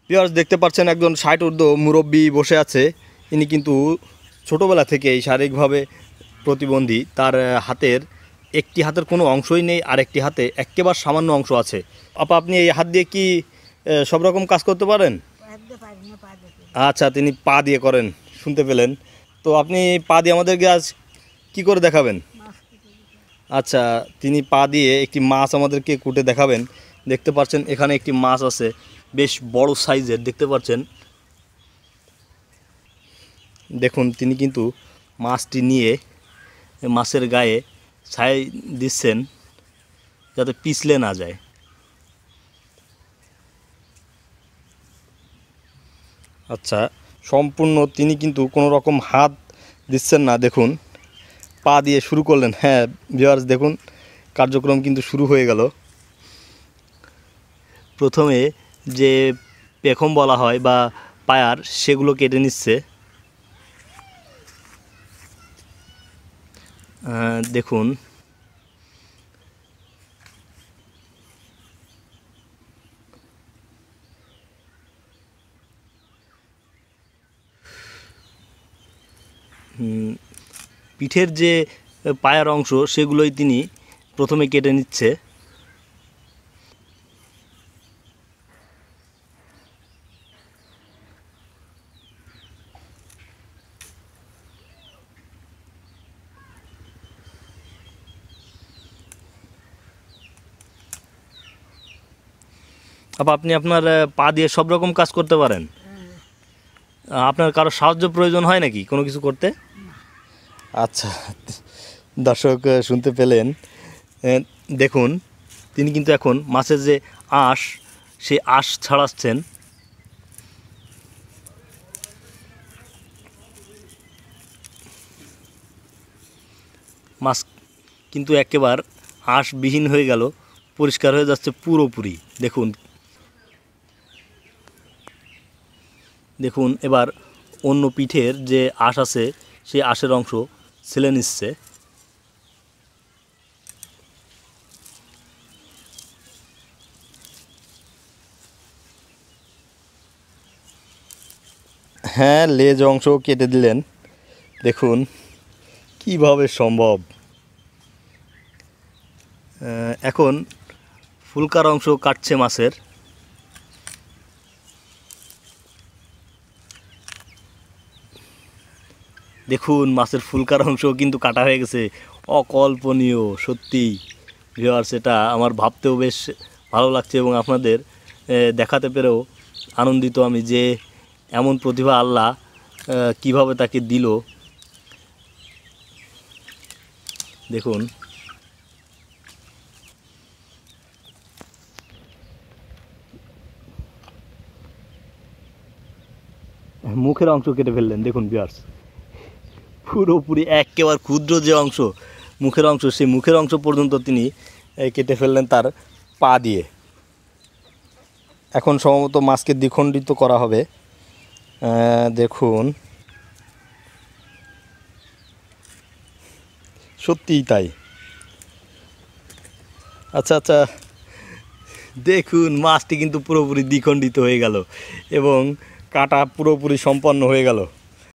Viewers দেখতে পাচ্ছেন একজন ৬০ ঊর্ধ্ব মুরব্বী বসে আছে। ইনি কিন্তু ছোটোবেলা থেকেই শারীরিকভাবে প্রতিবন্ধী। তার হাতের একটি হাতের কোনো অংশই নেই, আর একটি হাতে একেবারে সামান্য অংশ আছে। আপনি এই হাত দিয়ে কি সব রকম কাজ করতে পারেন? আচ্ছা, তিনি পা দিয়ে করেন, শুনতে পেলেন। তো আপনি পা দিয়ে আমাদেরকে আজ কী করে দেখাবেন? আচ্ছা, তিনি পা দিয়ে একটি মাছ আমাদেরকে কুটে দেখাবেন। দেখতে পাচ্ছেন এখানে একটি মাছ আছে, বেশ বড় সাইজের দেখতে পাচ্ছেন। দেখুন তিনি কিন্তু মাছটি নিয়ে মাছের গায়ে ছাই দিচ্ছেন যাতে পিছলে না যায়। আচ্ছা, সম্পূর্ণ তিনি কিন্তু কোনো রকম হাত দিচ্ছেন না, দেখুন পা দিয়ে শুরু করলেন। হ্যাঁ ভিউয়ার্স দেখুন, কার্যক্রম কিন্তু শুরু হয়ে গেল। প্রথমে যে পেখম বলা হয় বা পায়ার, সেগুলো কেটে নিচ্ছে। দেখুন পিঠের যে পায়ার অংশ সেগুলোই তিনি প্রথমে কেটে নিচ্ছে। আপনি আপনার পা দিয়ে সব রকম কাজ করতে পারেন? আপনার কারো সাহায্য প্রয়োজন হয় নাকি কোনো কিছু করতে? আচ্ছা, দর্শক শুনতে পেলেন। দেখুন তিনি কিন্তু এখন মাছের যে আঁশ, সেই আঁশ ছাড়াচ্ছেন। মাছ কিন্তু একেবারে আঁশবিহীন হয়ে গেল, পরিষ্কার হয়ে যাচ্ছে পুরোপুরি। দেখুন দেখুন এবার অন্য পিঠের যে আঁশ আছে সেই আঁশের অংশ ছেলে নিচ্ছে। হ্যাঁ, লেজ অংশ কেটে দিলেন। দেখুন কিভাবে সম্ভব। এখন ফুলকার অংশ কাটছে মাছের। দেখুন মাছের ফুলকার অংশ কিন্তু কাটা হয়ে গেছে। অকল্পনীয় সত্যি ভিউয়ার্স, এটা আমার ভাবতেও বেশ ভালো লাগছে এবং আপনাদের দেখাতে পেরেও আনন্দিত আমি যে এমন প্রতিভা আল্লাহ কিভাবে তাকে দিল। দেখুন মুখের অংশ কেটে ফেললেন। দেখুন ভিউয়ার্স, পুরোপুরি একেবারে ক্ষুদ্র যে অংশ মুখের অংশ, সেই মুখের অংশ পর্যন্ত তিনি কেটে ফেললেন তার পা দিয়ে। এখন সম্ভবত মাছকে দ্বিখণ্ডিত করা হবে। দেখুন সত্যিই তাই। আচ্ছা আচ্ছা, দেখুন মাছটি কিন্তু পুরোপুরি দ্বিখণ্ডিত হয়ে গেল এবং কাটা পুরোপুরি সম্পন্ন হয়ে গেল।